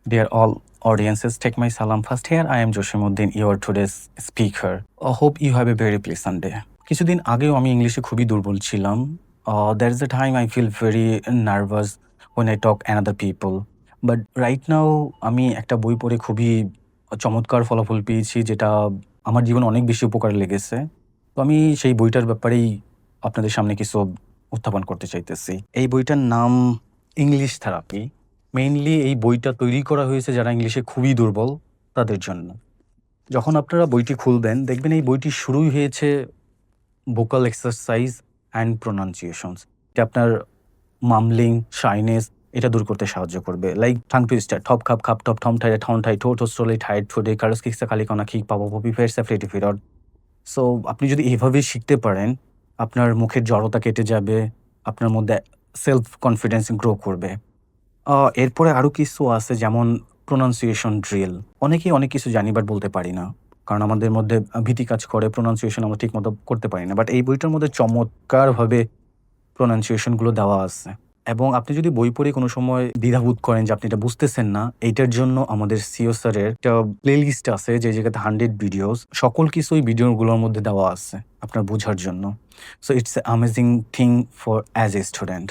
Dear all audiences, take my salam first. Here I am Joshimuddin, your today's speaker. Hope you have a very pleasant day. কিছুদিন আগেও আমি ইংলিশে খুবই দুর্বল ছিলাম। There is a time I feel very nervous when I talk another people. But right now আমি একটা বই পড়ে খুবই চমৎকার ফলাফল পেয়েছি, যেটা আমার জীবনে অনেক বেশি উপকারে লেগেছে। তো আমি সেই বইটার ব্যাপারেই আপনাদের সামনে কিছু উত্থাপন করতে চাইতেছি। এই বইটার নাম ইংলিশ থেরাপি। মেইনলি এই বইটা তৈরি করা হয়েছে যারা ইংলিশে খুবই দুর্বল তাদের জন্য। যখন আপনারা বইটি খুলবেন দেখবেন এই বইটি শুরুই হয়েছে ভোকাল এক্সারসাইজ অ্যান্ড প্রোনাউন্সিয়েশনস। এটা আপনার মামলিং, শাইনেস এটা দূর করতে সাহায্য করবে। লাইক ঠাং টুইস্টার, ঠপ খাপ খাপ টপ ঠম ঠাই ঠন ঠাই ঠো ঠো স্ট্রোলি ঠাইট ঠোডে কারোস কিকসা খালি কনা খিক পাবো পপি ফেরসা ফ্লেটি ফিরড। সো আপনি যদি এভাবে শিখতে পারেন, আপনার মুখের জড়তা কেটে যাবে, আপনার মধ্যে সেলফ কনফিডেন্স গ্রো করবে। এরপরে আরও কিছু আছে, যেমন প্রোনাউন্সিয়েশন ড্রিল। অনেকেই অনেক কিছু জানি বাট বলতে পারি না, কারণ আমাদের মধ্যে ভীতি কাজ করে, প্রোনাউন্সিয়েশন আমরা ঠিকমতো করতে পারি না। বাট এই বইটার মধ্যে চমৎকারভাবে প্রোনাউন্সিয়েশনগুলো দেওয়া আছে। এবং আপনি যদি বই পড়ে কোনো সময় দ্বিধাবোধ করেন যে আপনি এটা বুঝতেছেন না, এইটার জন্য আমাদের সিও স্যারের একটা প্লেলিস্ট আছে যে জায়গাতে 100 ভিডিওস, সকল কিছু ওই ভিডিওগুলোর মধ্যে দেওয়া আছে আপনার বোঝার জন্য। So it's amazing thing for as a student.